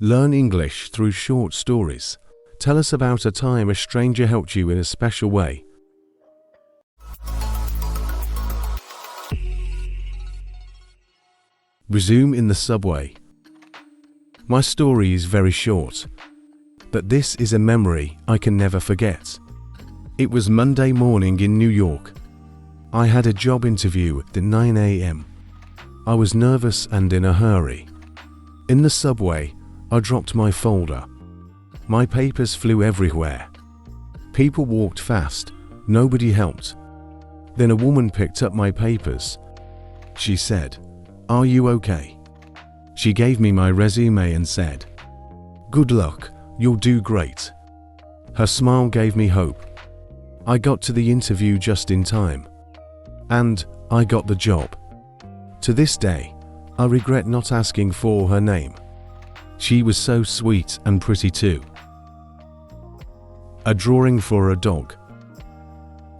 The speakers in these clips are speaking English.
Learn English through short stories. Tell us about a time a stranger helped you in a special way. Resume in the subway. My story is very short, but this is a memory I can never forget. It was Monday morning in New York. I had a job interview at 9 a.m. I was nervous and in a hurry. In the subway, I dropped my folder. My papers flew everywhere. People walked fast. Nobody helped. Then a woman picked up my papers. She said, "Are you okay?" She gave me my resume and said, "Good luck, you'll do great." Her smile gave me hope. I got to the interview just in time. And I got the job. To this day, I regret not asking for her name. She was so sweet and pretty too. A drawing for a dog.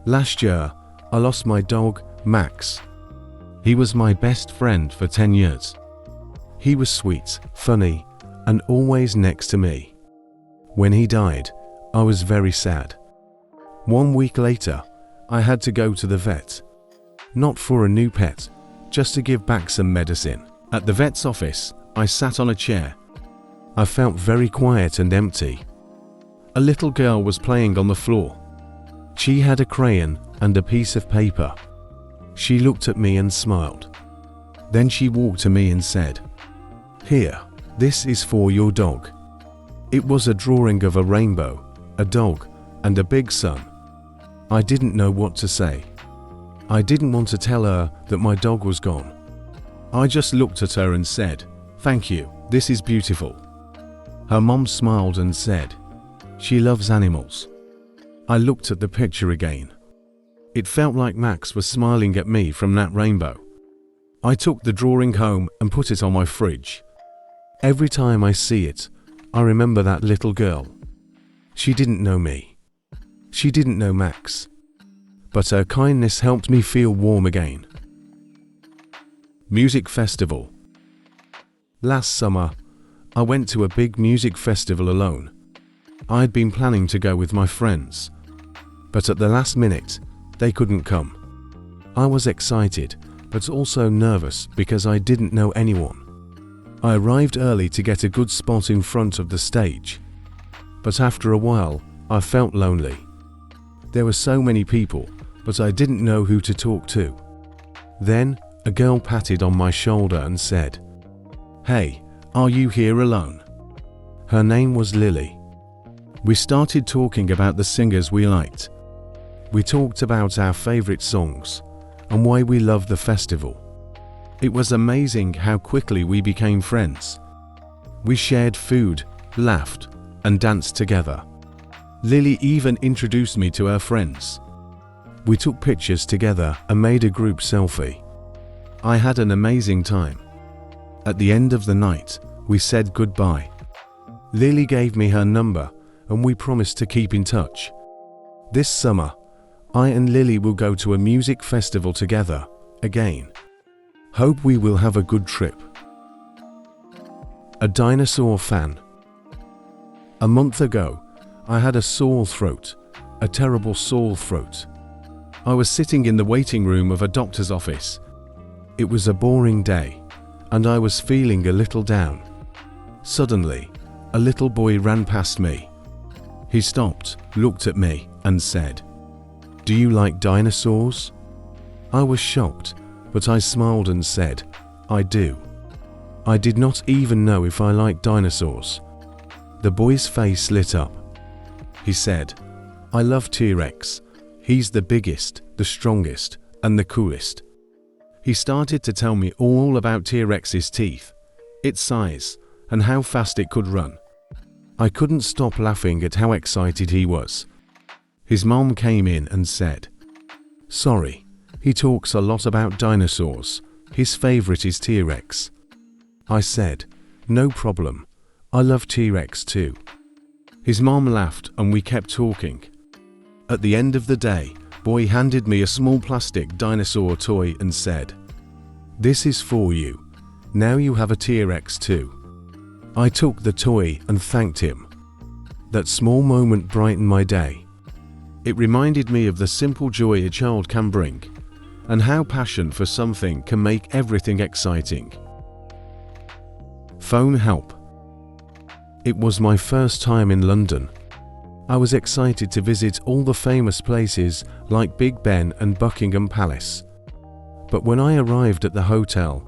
Last year, I lost my dog, Max. He was my best friend for 10 years. He was sweet, funny, and always next to me. When he died, I was very sad. 1 week later, I had to go to the vet. Not for a new pet, just to give back some medicine. At the vet's office, I sat on a chair. I felt very quiet and empty. A little girl was playing on the floor. She had a crayon and a piece of paper. She looked at me and smiled. Then she walked to me and said, "Here, this is for your dog." It was a drawing of a rainbow, a dog, and a big sun. I didn't know what to say. I didn't want to tell her that my dog was gone. I just looked at her and said, "Thank you, this is beautiful." Her mom smiled and said, "She loves animals." I looked at the picture again. It felt like Max was smiling at me from that rainbow. I took the drawing home and put it on my fridge. Every time I see it, I remember that little girl. She didn't know me. She didn't know Max. But her kindness helped me feel warm again. Music festival. Last summer, I went to a big music festival alone. I had been planning to go with my friends, but at the last minute, they couldn't come. I was excited, but also nervous because I didn't know anyone. I arrived early to get a good spot in front of the stage, but after a while, I felt lonely. There were so many people, but I didn't know who to talk to. Then, a girl patted on my shoulder and said, "Hey, are you here alone?" Her name was Lily. We started talking about the singers we liked. We talked about our favorite songs and why we loved the festival. It was amazing how quickly we became friends. We shared food, laughed, and danced together. Lily even introduced me to her friends. We took pictures together and made a group selfie. I had an amazing time. At the end of the night, we said goodbye. Lily gave me her number and we promised to keep in touch. This summer, I and Lily will go to a music festival together, again. Hope we will have a good trip. A Dinosaur fan. A month ago, I had a sore throat, a terrible sore throat. I was sitting in the waiting room of a doctor's office. It was a boring day, and I was feeling a little down. Suddenly, a little boy ran past me. He stopped, looked at me, and said, "Do you like dinosaurs?" I was shocked, but I smiled and said, "I do." I did not even know if I liked dinosaurs. The boy's face lit up. He said, "I love T-Rex. He's the biggest, the strongest, and the coolest." He started to tell me all about T-Rex's teeth, its size, and how fast it could run. I couldn't stop laughing at how excited he was. His mom came in and said, "Sorry, he talks a lot about dinosaurs. His favorite is T-Rex." I said, "No problem. I love T-Rex too." His mom laughed and we kept talking. At the end of the day, Boy handed me a small plastic dinosaur toy and said, "This is for you. Now you have a T-Rex too." I took the toy and thanked him. That small moment brightened my day. It reminded me of the simple joy a child can bring, and how passion for something can make everything exciting. Phone help. It was my first time in London. I was excited to visit all the famous places like Big Ben and Buckingham Palace. But when I arrived at the hotel,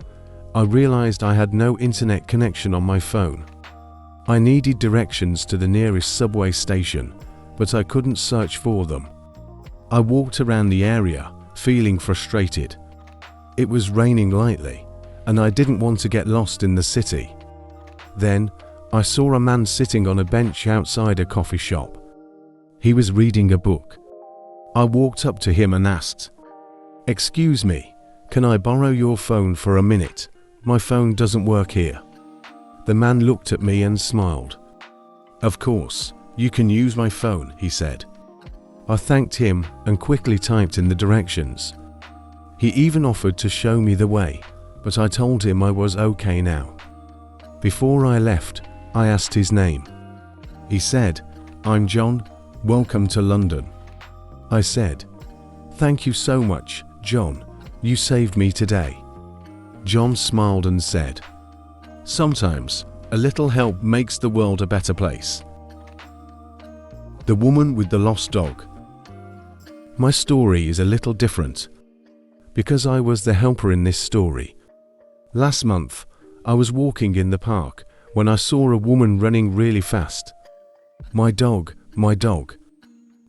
I realized I had no internet connection on my phone. I needed directions to the nearest subway station, but I couldn't search for them. I walked around the area, feeling frustrated. It was raining lightly, and I didn't want to get lost in the city. Then, I saw a man sitting on a bench outside a coffee shop. He was reading a book. I walked up to him and asked, "Excuse me, can I borrow your phone for a minute? My phone doesn't work here." The man looked at me and smiled. "Of course, you can use my phone," he said. I thanked him and quickly typed in the directions. He even offered to show me the way, but I told him I was okay now. Before I left, I asked his name. He said, "I'm John, welcome to London." I said, "Thank you so much, John, you saved me today." John smiled and said, "Sometimes, a little help makes the world a better place." The woman with the lost dog. My story is a little different, because I was the helper in this story. Last month, I was walking in the park when I saw a woman running really fast. My dog, my dog."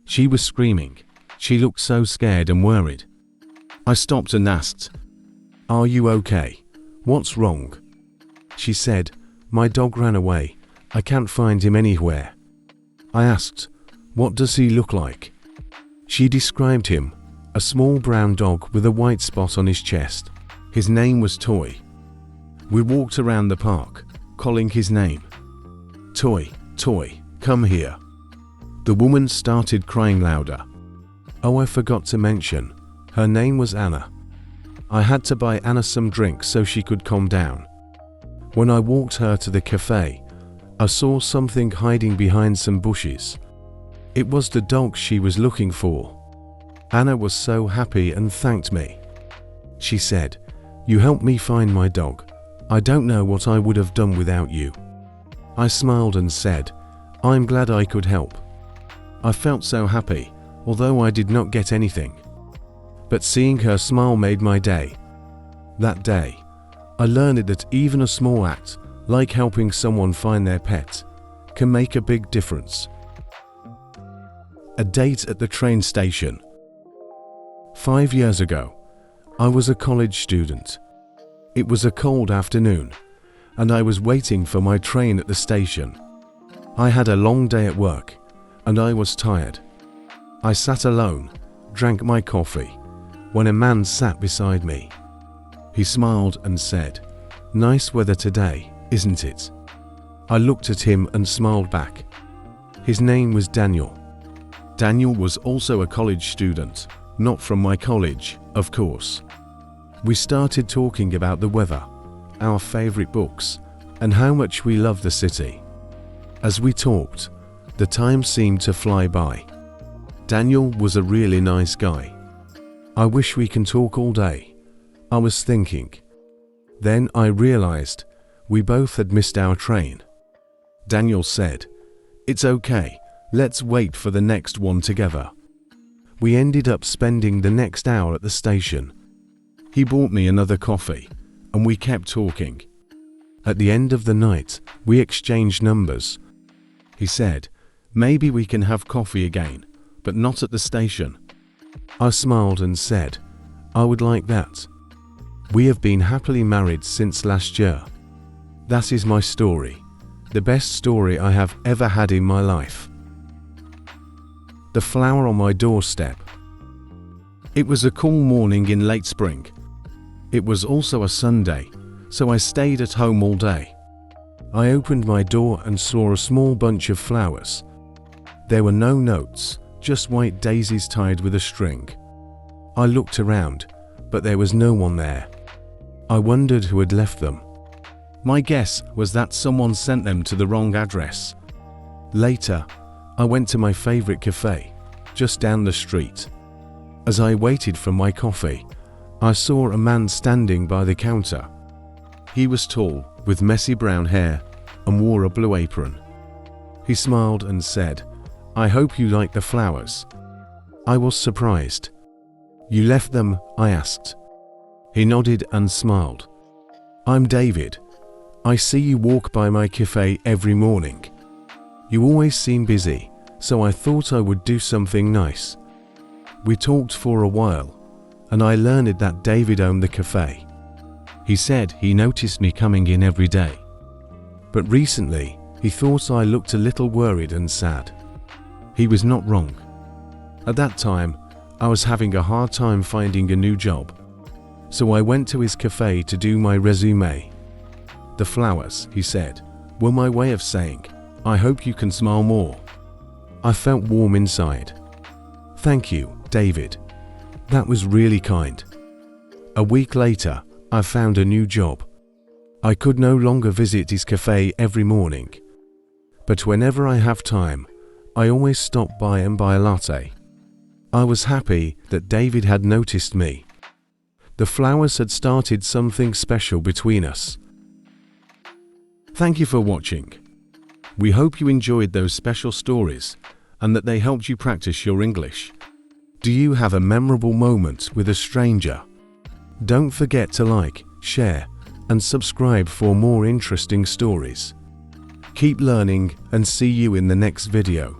She was screaming. She looked so scared and worried. I stopped and asked, "Are you okay? What's wrong?" She said, "My dog ran away. I can't find him anywhere." I asked, "What does he look like?" She described him, a small brown dog with a white spot on his chest. His name was Toy. We walked around the park, calling his name. "Toy, Toy, come here." The woman started crying louder. Oh, I forgot to mention, her name was Anna. I had to buy Anna some drinks so she could calm down. When I walked her to the cafe, I saw something hiding behind some bushes. It was the dog she was looking for. Anna was so happy and thanked me. She said, "You helped me find my dog. I don't know what I would have done without you." I smiled and said, "I'm glad I could help." I felt so happy, although I did not get anything. But seeing her smile made my day. That day, I learned that even a small act, like helping someone find their pet, can make a big difference. A date at the train station. 5 years ago, I was a college student. It was a cold afternoon, and I was waiting for my train at the station. I had a long day at work, and I was tired. I sat alone, drank my coffee, when a man sat beside me. He smiled and said, "Nice weather today, isn't it?" I looked at him and smiled back. His name was Daniel. Daniel was also a college student, not from my college, of course. We started talking about the weather, our favorite books, and how much we love the city. As we talked, the time seemed to fly by. Daniel was a really nice guy. I wish we can talk all day, I was thinking. Then I realized we both had missed our train. Daniel said, "It's okay, let's wait for the next one together." We ended up spending the next hour at the station. He bought me another coffee, and we kept talking. At the end of the night, we exchanged numbers. He said, "Maybe we can have coffee again, but not at the station." I smiled and said, "I would like that." We have been happily married since last year. That is my story, the best story I have ever had in my life. The flower on my doorstep. It was a cool morning in late spring. It was also a Sunday, so I stayed at home all day. I opened my door and saw a small bunch of flowers. There were no notes, just white daisies tied with a string. I looked around, but there was no one there. I wondered who had left them. My guess was that someone sent them to the wrong address. Later, I went to my favorite cafe, just down the street. As I waited for my coffee, I saw a man standing by the counter. He was tall, with messy brown hair, and wore a blue apron. He smiled and said, "I hope you like the flowers." I was surprised. "You left them?" I asked. He nodded and smiled. "I'm David. I see you walk by my cafe every morning. You always seem busy, so I thought I would do something nice." We talked for a while, and I learned that David owned the cafe. He said he noticed me coming in every day, but recently he thought I looked a little worried and sad. He was not wrong. At that time, I was having a hard time finding a new job, so I went to his cafe to do my resume. "The flowers," he said, were my way of saying, "I hope you can smile more." I felt warm inside. "Thank you, David. That was really kind." A week later, I found a new job. I could no longer visit his cafe every morning, but whenever I have time, I always stop by and buy a latte. I was happy that David had noticed me. The flowers had started something special between us. Thank you for watching. We hope you enjoyed those special stories and that they helped you practice your English. Do you have a memorable moment with a stranger? Don't forget to like, share, and subscribe for more interesting stories. Keep learning and see you in the next video.